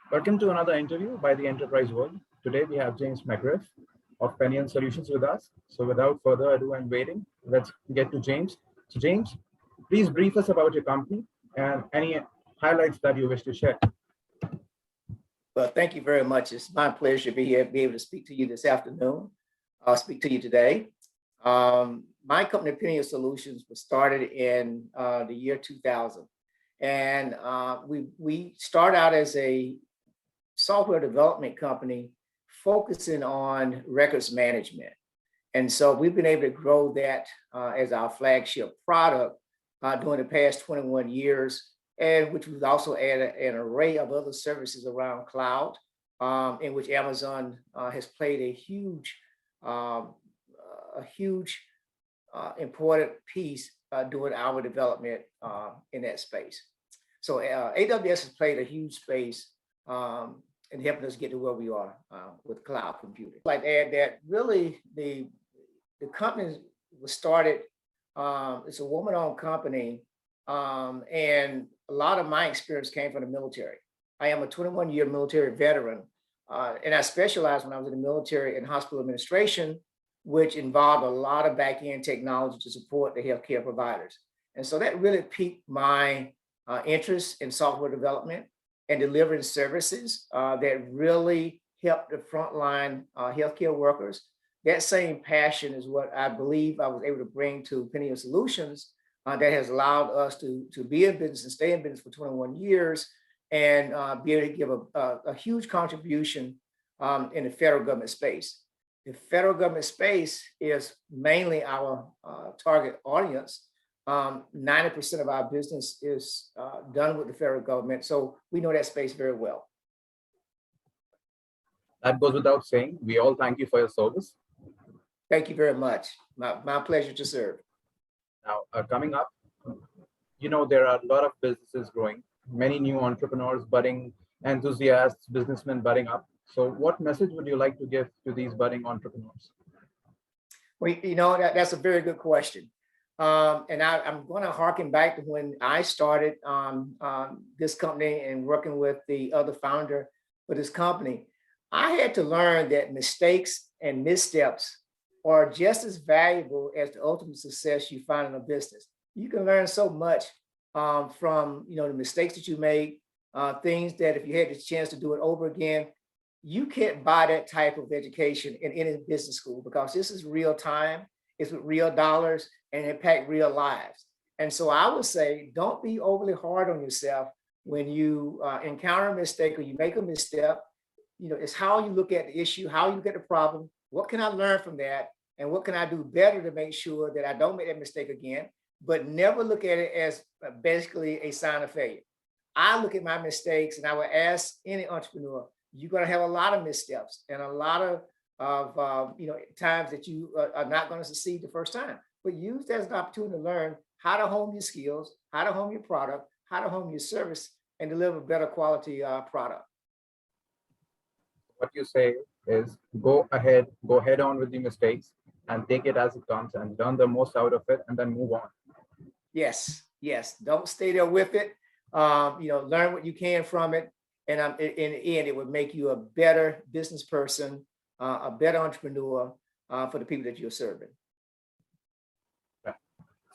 Welcome to another interview by the Enterprise World. Today we have James McGriff of Peniel Solutions with us. So without further ado and waiting, let's get to James. So James, please brief us about your company and any highlights that you wish to share. Well, thank you very much. It's my pleasure to be here, be able to speak to you this afternoon. I'll speak to you today. My company, Peniel Solutions, was started in the year 2000. And we start out as a software development company focusing on records management. And so we've been able to grow that as our flagship product during the past 21 years, and which we've also added an array of other services around cloud, in which Amazon has played a huge important piece during our development in that space. So AWS has played a huge space in helping us get to where we are with cloud computing. I'd like to add that really the company was started, it's a woman-owned company, and a lot of my experience came from the military. I am a 21-year military veteran, and I specialized when I was in the military in hospital administration, which involved a lot of back-end technology to support the healthcare providers. And so that really piqued my interest in software development and delivering services that really help the frontline healthcare workers. That same passion is what I believe I was able to bring to Peniel Solutions that has allowed us to be in business and stay in business for 21 years and be able to give a huge contribution in the federal government space. The federal government space is mainly our target audience. 90% of our business is done with the federal government, so we know that space very well. That goes without saying. We all thank you for your service. Thank you very much. My pleasure to serve. Now, coming up, there are a lot of businesses growing, many new entrepreneurs, budding enthusiasts, businessmen budding up. So what message would you like to give to these budding entrepreneurs? Well, that's a very good question. And I'm going to harken back to when I started this company and working with the other founder for this company. I had to learn that mistakes and missteps are just as valuable as the ultimate success you find in a business. You can learn so much from the mistakes that you make, things that if you had the chance to do it over again, you can't buy that type of education in any business school, because this is real time, it's with real dollars, and impact real lives. And so I would say, don't be overly hard on yourself when you encounter a mistake or you make a misstep. It's how you look at the issue, how you look at the problem. What can I learn from that? And what can I do better to make sure that I don't make that mistake again? But never look at it as basically a sign of failure. I look at my mistakes and I would ask any entrepreneur, you're going to have a lot of missteps and a lot of times that you are not going to succeed the first time. But use that as an opportunity to learn how to hone your skills, how to hone your product, how to hone your service, and deliver better quality product. What you say is go head on with the mistakes and take it as it comes and learn the most out of it and then move on. Yes. Don't stay there with it. Learn what you can from it. And in the end, it would make you a better business person, a better entrepreneur for the people that you're serving.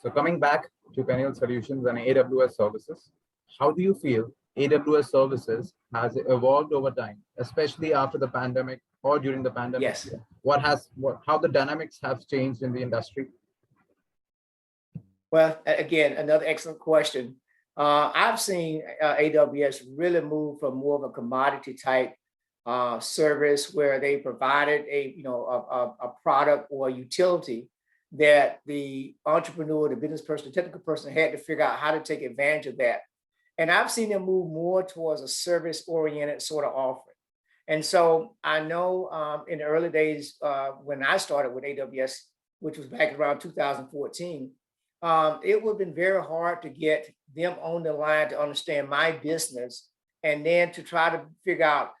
So coming back to Peniel Solutions and AWS services, how do you feel AWS services has evolved over time, especially after the pandemic or during the pandemic? Yes. How the dynamics have changed in the industry? Well, again, another excellent question. I've seen AWS really move from more of a commodity type service where they provided a product or a utility that the entrepreneur, the business person, the technical person had to figure out how to take advantage of that. And I've seen them move more towards a service-oriented sort of offering. And so I know in the early days when I started with AWS, which was back around 2014, it would have been very hard to get them on the line to understand my business and then to try to figure out,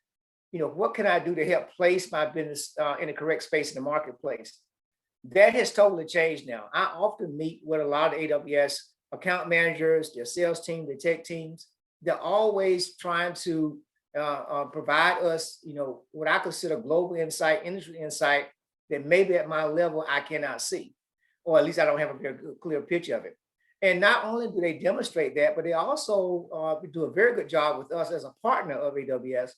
what can I do to help place my business in the correct space in the marketplace. That has totally changed now. I often meet with a lot of AWS account managers, their sales team, their tech teams. They're always trying to provide us, what I consider global insight, industry insight that maybe at my level I cannot see, or at least I don't have a very good, clear picture of it. And not only do they demonstrate that, but they also do a very good job with us as a partner of AWS,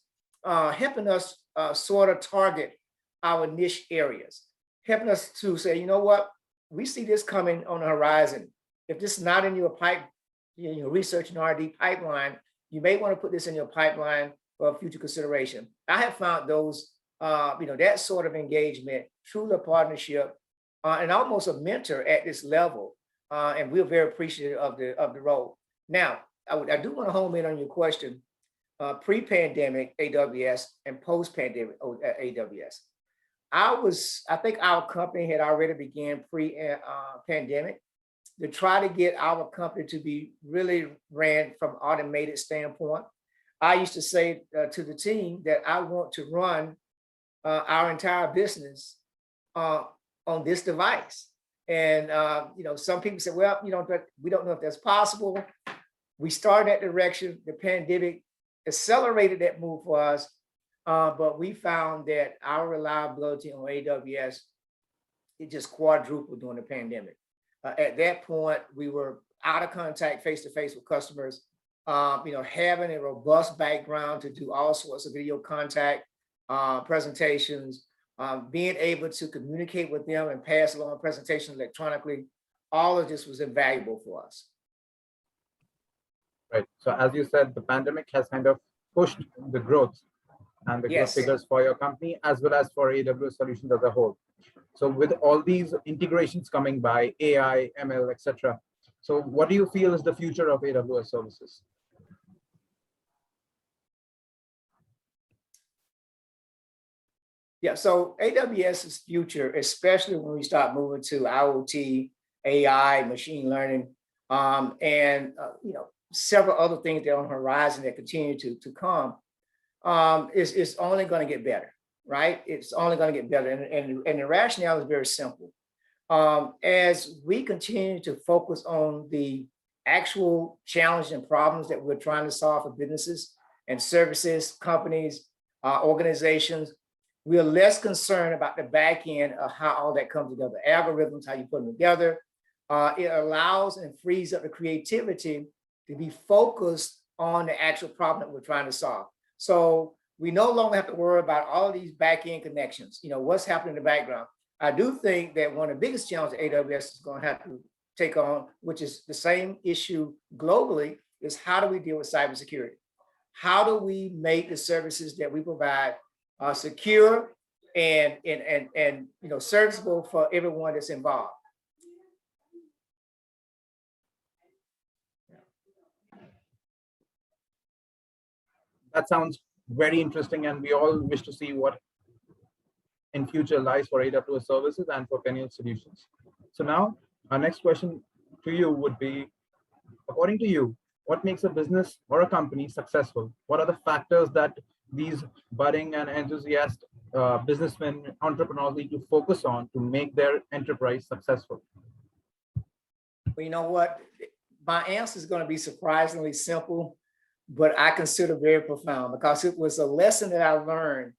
helping us sort of target our niche areas, helping us to say, you know what, we see this coming on the horizon. If this is not in your research and R&D pipeline, you may want to put this in your pipeline for future consideration. I have found those, that sort of engagement, truly a partnership, and almost a mentor at this level. And we're very appreciative of the role. Now, I do want to home in on your question, pre-pandemic AWS and post-pandemic AWS. I think our company had already began pre-pandemic to try to get our company to be really ran from automated standpoint. I used to say to the team that I want to run our entire business on this device. And some people said, well, we don't know if that's possible. We started that direction. The pandemic accelerated that move for us, but we found that our reliability on AWS, it just quadrupled during the pandemic. At that point, we were out of contact face-to-face with customers, having a robust background to do all sorts of video contact, presentations, being able to communicate with them and pass along presentations electronically. All of this was invaluable for us. Right. So as you said, the pandemic has kind of pushed the growth and the growth figures for your company as well as for AWS Solutions as a whole. So with all these integrations coming by, AI, ML, etc. So what do you feel is the future of AWS services? Yeah, so AWS's future, especially when we start moving to IoT, AI, machine learning, and several other things that are on the horizon that continue to come, is only going to get better, right? It's only going to get better, and the rationale is very simple. As we continue to focus on the actual challenges and problems that we're trying to solve for businesses and services, companies, organizations, we are less concerned about the back end of how all that comes together, algorithms, how you put them together. It allows and frees up the creativity to be focused on the actual problem that we're trying to solve. So we no longer have to worry about all of these back end connections, what's happening in the background. I do think that one of the biggest challenges AWS is going to have to take on, which is the same issue globally, is how do we deal with cybersecurity? How do we make the services that we provide secure and serviceable for everyone that's involved? That sounds very interesting, and we all wish to see what in future lies for AWS services and for Peniel Solutions. So now our next question to you would be, according to you, what makes a business or a company successful? What are the factors that these budding and enthusiast businessmen, entrepreneurs need to focus on to make their enterprise successful? Well, you know what? My answer is going to be surprisingly simple, but I consider very profound, because it was a lesson that I learned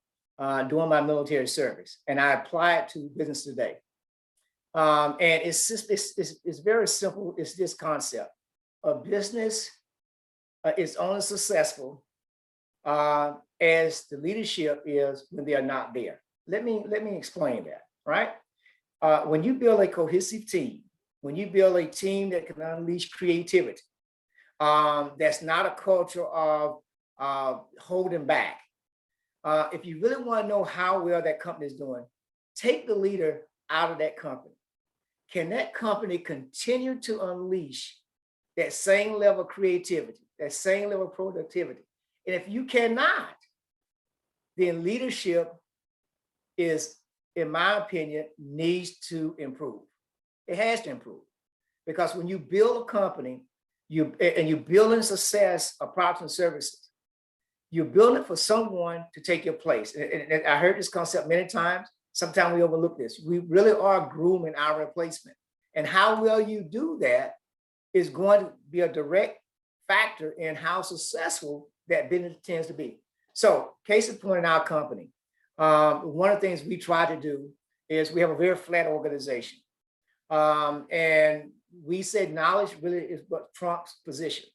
during my military service, and I apply it to business today. And it's very simple. It's this concept: a business is only successful as the leadership is when they are not there. Let me explain that. Right? When you build a cohesive team, when you build a team that can unleash creativity, that's not a culture of holding back. If you really want to know how well that company is doing, take the leader out of that company. Can that company continue to unleash that same level of creativity, that same level of productivity? And if you cannot, then leadership is, in my opinion, needs to improve. It has to improve, because when you build a company, you're building success of products and services, you're building it for someone to take your place. And I heard this concept many times. Sometimes we overlook this. We really are grooming our replacement. And how well you do that is going to be a direct factor in how successful that business tends to be. So case in point in our company, one of the things we try to do is we have a very flat organization. And we say knowledge really is what trumps positions.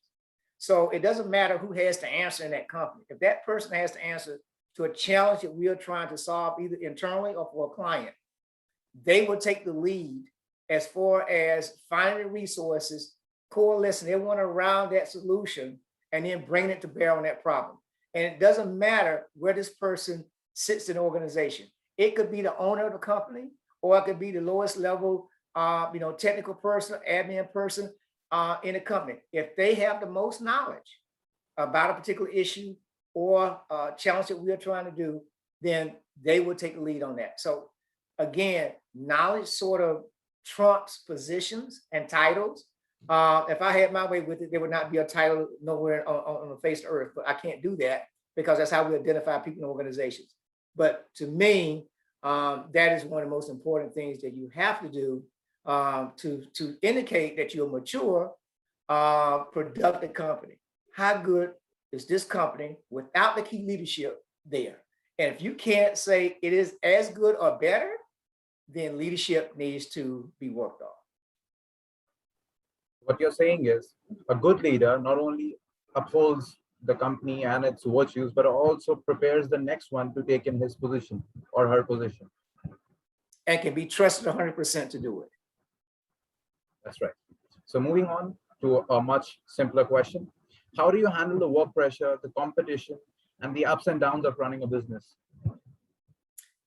So it doesn't matter who has to answer in that company. If that person has to answer to a challenge that we are trying to solve either internally or for a client, they will take the lead as far as finding the resources, coalescing everyone around that solution, and then bringing it to bear on that problem. And it doesn't matter where this person sits in the organization. It could be the owner of the company, or it could be the lowest level technical person, admin person in the company. If they have the most knowledge about a particular issue or challenge that we are trying to do, then they will take the lead on that. So again, knowledge sort of trumps positions and titles. If I had my way with it, there would not be a title nowhere on the face of the earth, but I can't do that because that's how we identify people in organizations. But to me, that is one of the most important things that you have to do to indicate that you're a mature, productive company. How good is this company without the key leadership there? And if you can't say it is as good or better, then leadership needs to be worked on. What you're saying is a good leader not only upholds the company and its virtues, but also prepares the next one to take in his position or her position. And can be trusted 100% to do it. That's right. So moving on to a much simpler question. How do you handle the work pressure, the competition, and the ups and downs of running a business?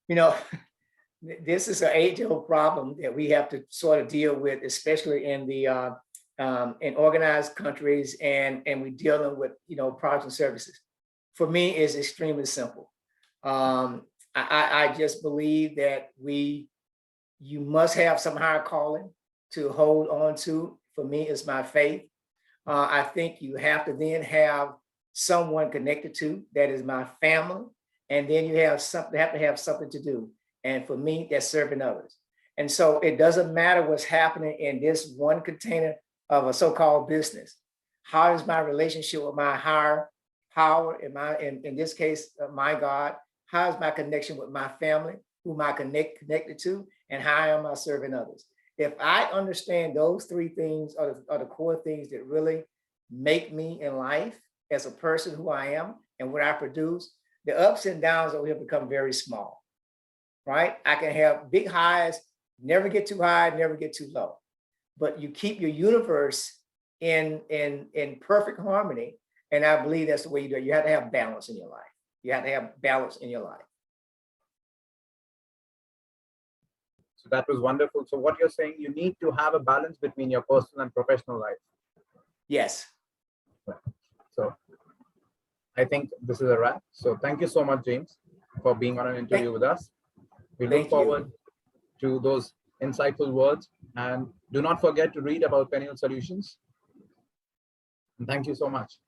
This is an age-old problem that we have to sort of deal with, especially in the in organized countries, and we're dealing with products and services. For me, it's extremely simple. I just believe that you must have some higher calling to hold on to. For me, it's my faith. I think you have to then have someone connected to, that is my family, and then you have to have something to do. And for me, that's serving others. And so it doesn't matter what's happening in this one container of a so-called business. How is my relationship with my higher power, in this case, my God? How is my connection with my family, whom I connected to, and how am I serving others? If I understand those three things are the core things that really make me in life as a person, who I am and what I produce, the ups and downs will become very small, right? I can have big highs, never get too high, never get too low. But you keep your universe in perfect harmony. And I believe that's the way you do it. You have to have balance in your life. You have to have balance in your life. So that was wonderful. So what you're saying, you need to have a balance between your personal and professional life. Yes. So I think this is a wrap. So thank you so much, James, for being on an interview with us. We look forward to those insightful words, and do not forget to read about Peniel Solutions. And thank you so much.